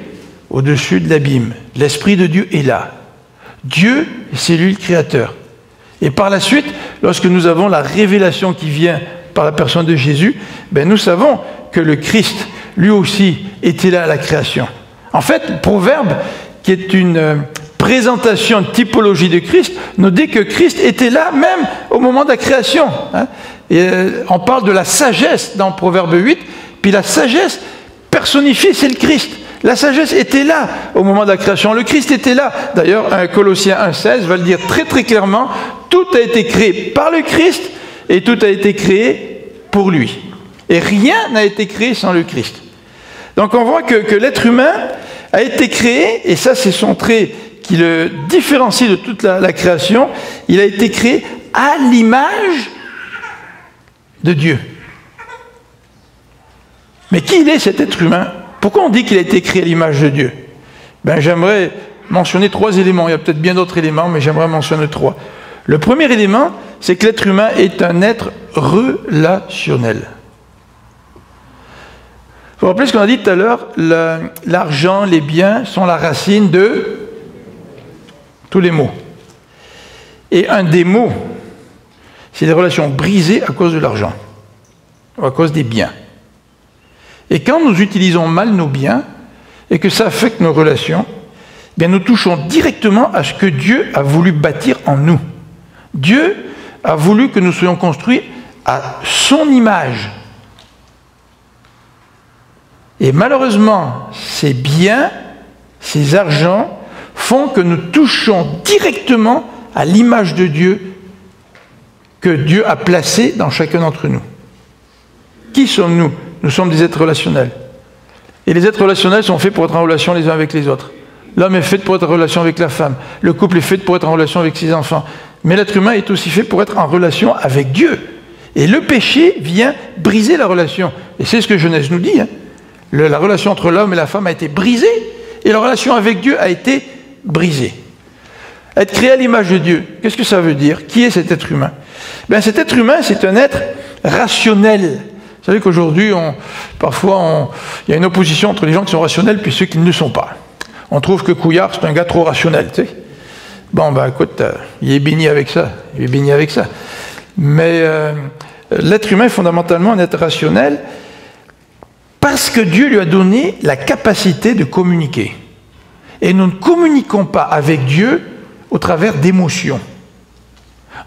au-dessus de l'abîme. L'Esprit de Dieu est là. Dieu, c'est lui le Créateur. Et par la suite, lorsque nous avons la révélation qui vient par la personne de Jésus, nous savons que le Christ, lui aussi, était là à la création. En fait, le Proverbe, qui est une présentation, une typologie de Christ, nous dit que Christ était là même au moment de la création. Et on parle de la sagesse dans Proverbe 8, puis la sagesse personnifiée, c'est le Christ. La sagesse était là au moment de la création. Le Christ était là. D'ailleurs, Colossiens 1,16 va le dire très très clairement, tout a été créé par le Christ et tout a été créé pour lui. Et rien n'a été créé sans le Christ. Donc on voit que l'être humain a été créé, et ça c'est son trait qui le différencie de toute la création, il a été créé à l'image de Dieu. Mais qui il est cet être humain? Pourquoi on dit qu'il a été créé à l'image de Dieu? J'aimerais mentionner 3 éléments, il y a peut-être bien d'autres éléments, mais j'aimerais mentionner 3. Le premier élément, c'est que l'être humain est un être relationnel. Vous vous rappelez ce qu'on a dit tout à l'heure, l'argent, les biens sont la racine de tous les maux. Et un des maux, c'est les relations brisées à cause de l'argent, ou à cause des biens. Et quand nous utilisons mal nos biens, et que ça affecte nos relations, nous touchons directement à ce que Dieu a voulu bâtir en nous. Dieu a voulu que nous soyons construits à son image. Et malheureusement, ces biens, ces argents, font que nous touchons directement à l'image de Dieu que Dieu a placée dans chacun d'entre nous. Qui sommes-nous? Nous sommes des êtres relationnels. Et les êtres relationnels sont faits pour être en relation les uns avec les autres. L'homme est fait pour être en relation avec la femme. Le couple est fait pour être en relation avec ses enfants. Mais l'être humain est aussi fait pour être en relation avec Dieu. Et le péché vient briser la relation. Et c'est ce que Genèse nous dit. Hein. La relation entre l'homme et la femme a été brisée. Et la relation avec Dieu a été brisée. Être créé à l'image de Dieu, qu'est-ce que ça veut dire? Qui est cet être humain? Bien, cet être humain, c'est un être rationnel. Vous savez qu'aujourd'hui, parfois, il y a une opposition entre les gens qui sont rationnels et ceux qui ne le sont pas. On trouve que Couillard, c'est un gars trop rationnel, tu sais. Bon, ben écoute, il est béni avec ça. Il est béni avec ça. Mais l'être humain est fondamentalement un être rationnel parce que Dieu lui a donné la capacité de communiquer. Et nous ne communiquons pas avec Dieu au travers d'émotions.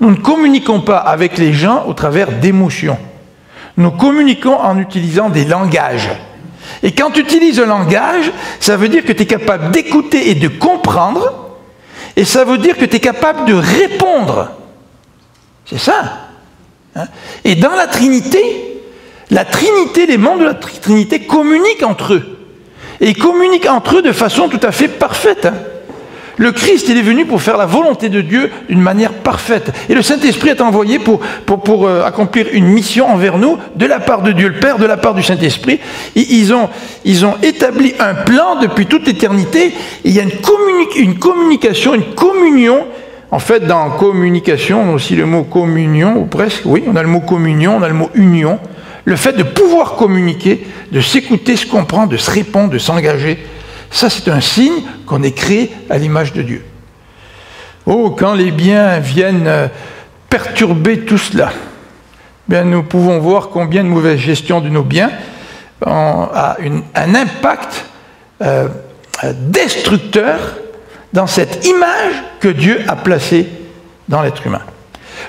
Nous ne communiquons pas avec les gens au travers d'émotions. Nous communiquons en utilisant des langages. Et quand tu utilises un langage, ça veut dire que tu es capable d'écouter et de comprendre. Et ça veut dire que tu es capable de répondre. C'est ça. Hein? Et dans la Trinité, les membres de la Trinité communiquent entre eux. Et ils communiquent entre eux de façon tout à fait parfaite. Hein? Le Christ, il est venu pour faire la volonté de Dieu d'une manière parfaite. Et le Saint-Esprit est envoyé pour accomplir une mission envers nous de la part de Dieu le Père, de la part du Saint-Esprit. Ils ont établi un plan depuis toute l'éternité. Il y a une communication, une communion. En fait, dans communication, on a aussi le mot communion, ou presque. Oui, on a le mot communion, on a le mot union. Le fait de pouvoir communiquer, de s'écouter, se comprendre, de se répondre, de s'engager. Ça, c'est un signe qu'on est créé à l'image de Dieu. Oh, quand les biens viennent perturber tout cela, bien, nous pouvons voir combien de mauvaise gestion de nos biens a un impact destructeur dans cette image que Dieu a placée dans l'être humain.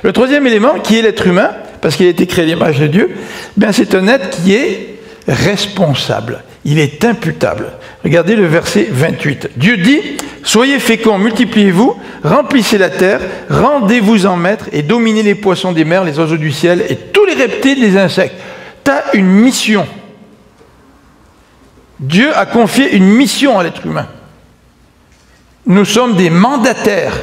Le troisième élément, qui est l'être humain, parce qu'il a été créé à l'image de Dieu, bien, c'est un être qui est responsable. Il est imputable. Regardez le verset 28. Dieu dit, « Soyez féconds, multipliez-vous, remplissez la terre, rendez-vous-en maître et dominez les poissons des mers, les oiseaux du ciel et tous les reptiles, les insectes. » Tu as une mission. Dieu a confié une mission à l'être humain. Nous sommes des mandataires.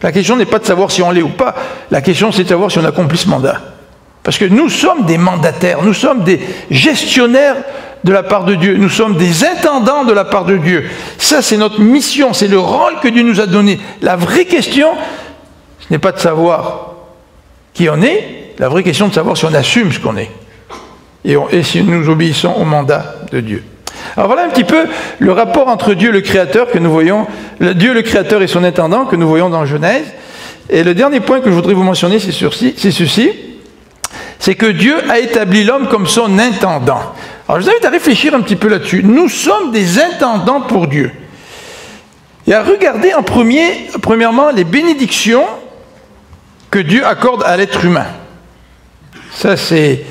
La question n'est pas de savoir si on l'est ou pas. La question, c'est de savoir si on accomplit ce mandat. Parce que nous sommes des mandataires, nous sommes des gestionnaires de la part de Dieu, nous sommes des intendants de la part de Dieu. Ça, c'est notre mission, c'est le rôle que Dieu nous a donné. La vraie question, ce n'est pas de savoir qui on est, la vraie question est de savoir si on assume ce qu'on est. Et si nous obéissons au mandat de Dieu. Alors voilà un petit peu le rapport entre Dieu le Créateur que nous voyons, Dieu le Créateur et son intendant que nous voyons dans Genèse. Et le dernier point que je voudrais vous mentionner, c'est ceci. C'est que Dieu a établi l'homme comme son intendant. Alors je vous invite à réfléchir un petit peu là-dessus. Nous sommes des intendants pour Dieu. Et à regarder premièrement les bénédictions que Dieu accorde à l'être humain. Ça, c'est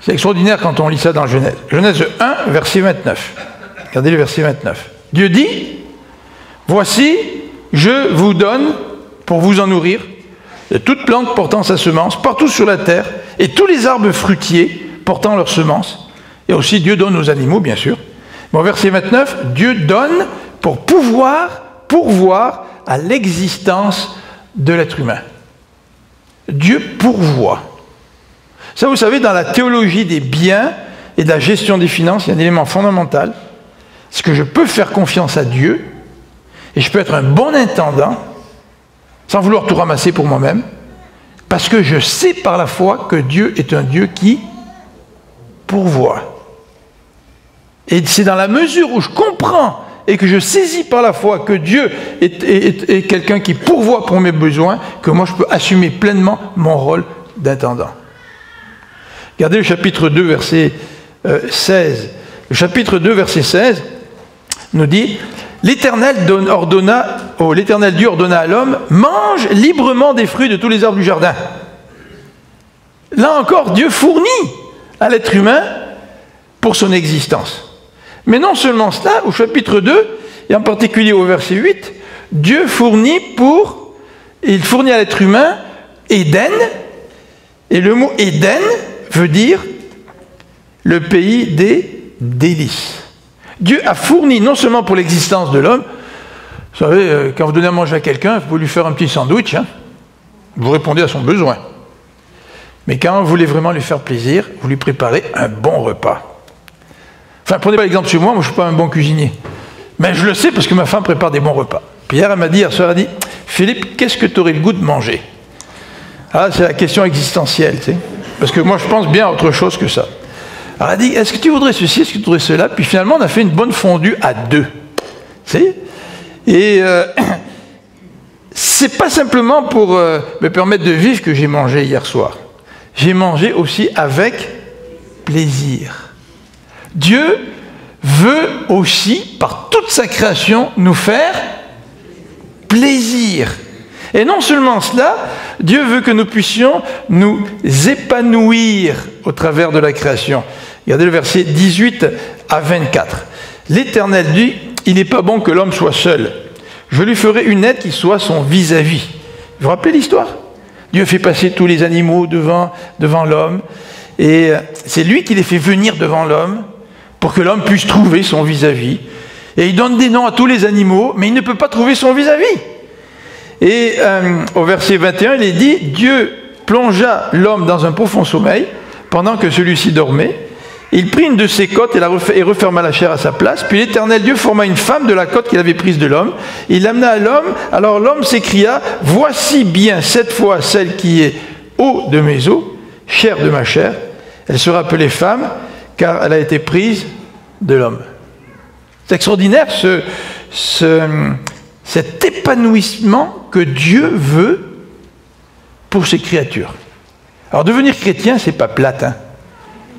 extraordinaire quand on lit ça dans Genèse. Genèse 1, verset 29. Regardez le verset 29. Dieu dit, « Voici, je vous donne, pour vous en nourrir, de toute plante portant sa semence, partout sur la terre, et tous les arbres fruitiers portant leur semence. » Et aussi, Dieu donne aux animaux, bien sûr. Mais au verset 29, Dieu donne pour pourvoir à l'existence de l'être humain. Dieu pourvoit. Ça, vous savez, dans la théologie des biens et de la gestion des finances, il y a un élément fondamental. C'est que je peux faire confiance à Dieu et je peux être un bon intendant sans vouloir tout ramasser pour moi-même parce que je sais par la foi que Dieu est un Dieu qui pourvoit. Et c'est dans la mesure où je comprends et que je saisis par la foi que Dieu est quelqu'un qui pourvoit pour mes besoins que moi je peux assumer pleinement mon rôle d'intendant. Regardez le chapitre 2, verset 16. Le chapitre 2, verset 16 nous dit « L'Éternel Dieu ordonna à l'homme, mange librement des fruits de tous les arbres du jardin. » Là encore, Dieu fournit à l'être humain pour son existence. Mais non seulement cela, au chapitre 2, et en particulier au verset 8, Dieu fournit à l'être humain Éden, et le mot Éden veut dire le pays des délices. Dieu a fourni non seulement pour l'existence de l'homme, Vous savez, quand vous donnez à manger à quelqu'un, vous lui faire un petit sandwich, hein, vous répondez à son besoin. Mais quand vous voulez vraiment lui faire plaisir, vous lui préparez un bon repas. Enfin, prenez par exemple chez moi, je ne suis pas un bon cuisinier. Mais je le sais parce que ma femme prépare des bons repas. Puis hier, hier soir, elle m'a dit, Philippe, qu'est-ce que tu aurais le goût de manger? Ah, c'est la question existentielle, tu sais. Parce que moi, je pense bien à autre chose que ça. Alors elle a dit, est-ce que tu voudrais ceci, est-ce que tu voudrais cela? Puis finalement, on a fait une bonne fondue à deux. Tu sais? Et c'est pas simplement pour me permettre de vivre que j'ai mangé hier soir. J'ai mangé aussi avec plaisir. Dieu veut aussi, par toute sa création, nous faire plaisir. Et non seulement cela, Dieu veut que nous puissions nous épanouir au travers de la création. Regardez le verset 18 à 24. L'Éternel dit, il n'est pas bon que l'homme soit seul. Je lui ferai une aide qui soit son vis-à-vis. Vous vous rappelez l'histoire? Dieu fait passer tous les animaux devant l'homme. Et c'est lui qui les fait venir devant l'homme pour que l'homme puisse trouver son vis-à-vis. Et il donne des noms à tous les animaux, mais il ne peut pas trouver son vis-à-vis. Et au verset 21, il est dit, Dieu plongea l'homme dans un profond sommeil pendant que celui-ci dormait. Il prit une de ses côtes et referma la chair à sa place. Puis l'Éternel Dieu forma une femme de la côte qu'il avait prise de l'homme. Il l'amena à l'homme. Alors l'homme s'écria, voici bien cette fois celle qui est eau de mes os, chair de ma chair. Elle sera appelée femme, car elle a été prise de l'homme. C'est extraordinaire cet épanouissement que Dieu veut pour ses créatures. Alors devenir chrétien, c'est pas plate, hein.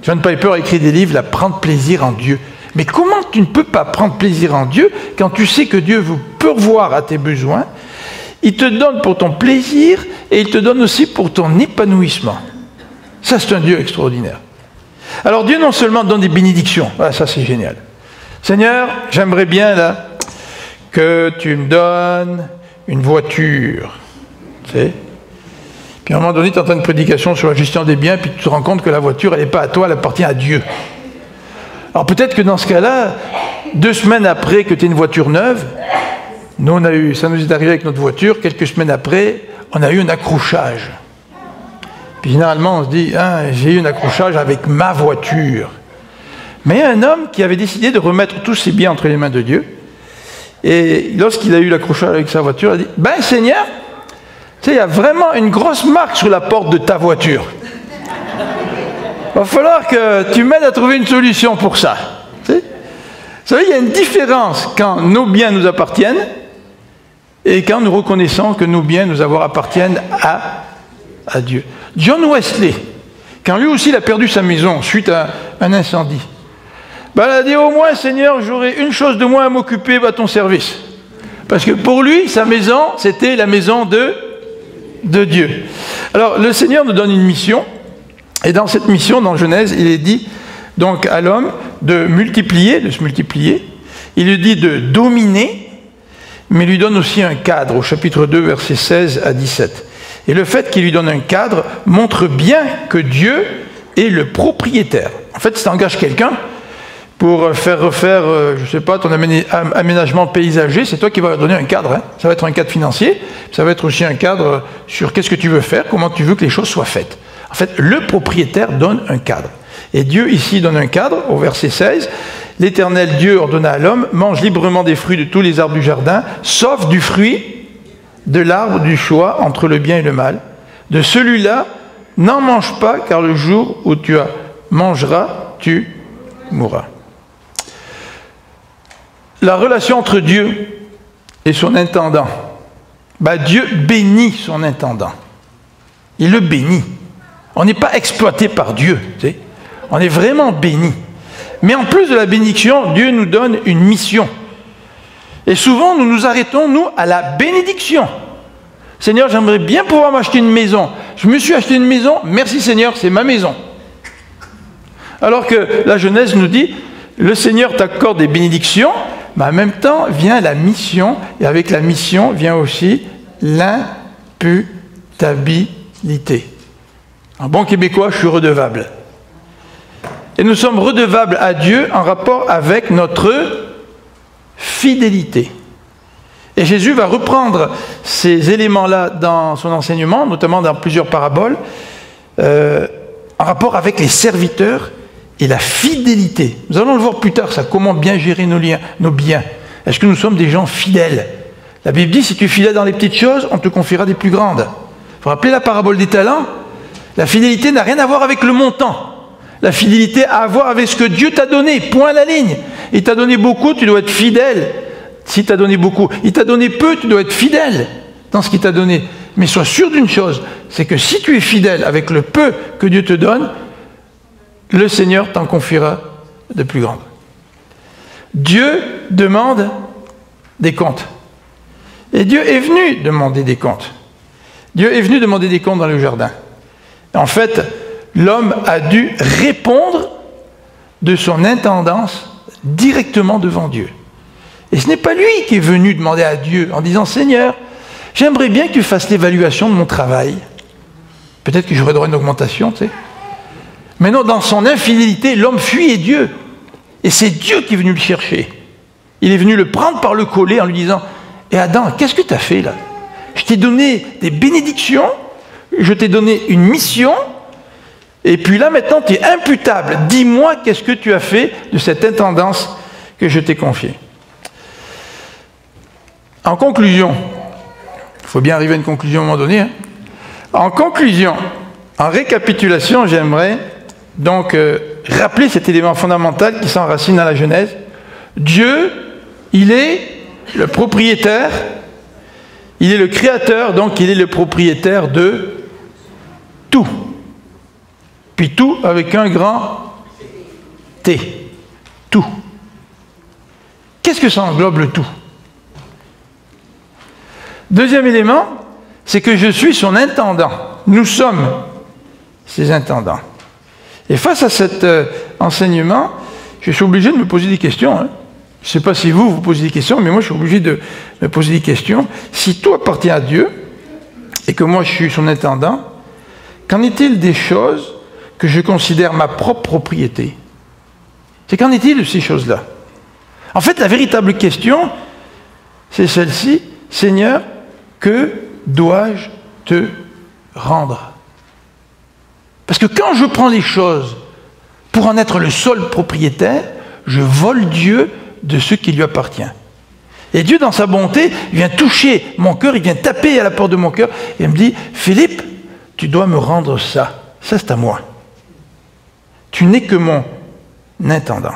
John Piper a écrit des livres, là, prendre plaisir en Dieu. Mais comment tu ne peux pas prendre plaisir en Dieu quand tu sais que Dieu veut pourvoir à tes besoins? Il te donne pour ton plaisir et il te donne aussi pour ton épanouissement. Ça, c'est un Dieu extraordinaire. Alors Dieu non seulement donne des bénédictions, ah, ça c'est génial. Seigneur, j'aimerais bien là que tu me donnes une voiture. Tu sais? Puis à un moment donné, tu entends une prédication sur la gestion des biens, puis tu te rends compte que la voiture, elle n'est pas à toi, elle appartient à Dieu. Alors peut-être que dans ce cas-là, 2 semaines après que tu aies une voiture neuve, ça nous est arrivé avec notre voiture, quelques semaines après, on a eu un accrochage. Puis généralement, on se dit, ah, j'ai eu un accrochage avec ma voiture. Mais il y a un homme qui avait décidé de remettre tous ses biens entre les mains de Dieu. Et lorsqu'il a eu l'accrochage avec sa voiture, il a dit, ben Seigneur, tu sais, il y a vraiment une grosse marque sur la porte de ta voiture. Il va falloir que tu m'aides à trouver une solution pour ça. Tu sais? Vous savez, il y a une différence quand nos biens nous appartiennent et quand nous reconnaissons que nos biens nous appartiennent à Dieu. John Wesley, quand lui aussi il a perdu sa maison suite à un incendie, ben, il a dit, au moins Seigneur, j'aurai une chose de moins à m'occuper à ton service. Parce que pour lui, sa maison, c'était la maison de Dieu. Alors, le Seigneur nous donne une mission, et dans cette mission, dans Genèse, il est dit donc à l'homme de se multiplier, il lui dit de dominer, mais il lui donne aussi un cadre, au chapitre 2, versets 16 à 17. Et le fait qu'il lui donne un cadre montre bien que Dieu est le propriétaire. En fait, ça engage quelqu'un pour faire refaire, je ne sais pas, ton aménagement paysager, c'est toi qui vas leur donner un cadre. Hein. Ça va être un cadre financier, ça va être aussi un cadre sur qu'est-ce que tu veux faire, comment tu veux que les choses soient faites. En fait, le propriétaire donne un cadre. Et Dieu ici donne un cadre, au verset 16. L'Éternel Dieu ordonna à l'homme, mange librement des fruits de tous les arbres du jardin, sauf du fruit de l'arbre du choix entre le bien et le mal. De celui-là, n'en mange pas, car le jour où tu mangeras, tu mourras. La relation entre Dieu et son intendant. Dieu bénit son intendant. Il le bénit. On n'est pas exploité par Dieu. Tu sais. On est vraiment béni. Mais en plus de la bénédiction, Dieu nous donne une mission. Et souvent, nous nous arrêtons, nous, à la bénédiction. Seigneur, j'aimerais bien pouvoir m'acheter une maison. Je me suis acheté une maison. Merci Seigneur, c'est ma maison. Alors que la Genèse nous dit, le Seigneur t'accorde des bénédictions, mais en même temps vient la mission, et avec la mission vient aussi l'imputabilité. En bon québécois, je suis redevable. Et nous sommes redevables à Dieu en rapport avec notre fidélité. Et Jésus va reprendre ces éléments-là dans son enseignement, notamment dans plusieurs paraboles, en rapport avec les serviteurs et la fidélité. Nous allons le voir plus tard, ça, comment bien gérer nos biens. Est-ce que nous sommes des gens fidèles? La Bible dit, si tu es fidèle dans les petites choses, on te confiera des plus grandes. Vous vous rappelez la parabole des talents? La fidélité n'a rien à voir avec le montant. La fidélité a à voir avec ce que Dieu t'a donné, point à la ligne. Il t'a donné beaucoup, tu dois être fidèle. S'il t'a donné beaucoup, il t'a donné peu, tu dois être fidèle dans ce qu'il t'a donné. Mais sois sûr d'une chose, c'est que si tu es fidèle avec le peu que Dieu te donne, le Seigneur t'en confiera de plus grandes. Dieu demande des comptes. Et Dieu est venu demander des comptes. Dieu est venu demander des comptes dans le jardin. En fait, l'homme a dû répondre de son intendance directement devant Dieu. Et ce n'est pas lui qui est venu demander à Dieu en disant « Seigneur, j'aimerais bien que tu fasses l'évaluation de mon travail. Peut-être que j'aurais droit à une augmentation, tu sais. » Mais non, dans son infidélité, l'homme fuyait Dieu. Et c'est Dieu qui est venu le chercher. Il est venu le prendre par le collet en lui disant « Et Adam, qu'est-ce que tu as fait là? Je t'ai donné des bénédictions, je t'ai donné une mission, et puis là maintenant tu es imputable. Dis-moi qu'est-ce que tu as fait de cette intendance que je t'ai confiée. » En conclusion, il faut bien arriver à une conclusion à un moment donné. Hein. En conclusion, en récapitulation, j'aimerais donc rappeler cet élément fondamental qui s'enracine dans la Genèse. Dieu, il est le propriétaire, il est le créateur, donc il est le propriétaire de tout. Puis tout avec un grand T. Tout. Qu'est-ce que ça englobe le tout? Deuxième élément, c'est que je suis son intendant. Nous sommes ses intendants. Et face à cet enseignement, je suis obligé de me poser des questions. Hein. Je ne sais pas si vous posez des questions, mais moi je suis obligé de me poser des questions. Si tout appartient à Dieu, et que moi je suis son intendant, qu'en est-il des choses que je considère ma propre propriété? C'est qu'en est-il de ces choses-là? En fait, la véritable question, c'est celle-ci. Seigneur, que dois-je te rendre? Parce que quand je prends les choses pour en être le seul propriétaire, je vole Dieu de ce qui lui appartient. Et Dieu, dans sa bonté, vient toucher mon cœur, il vient taper à la porte de mon cœur et me dit, Philippe, tu dois me rendre ça. Ça, c'est à moi. Tu n'es que mon intendant.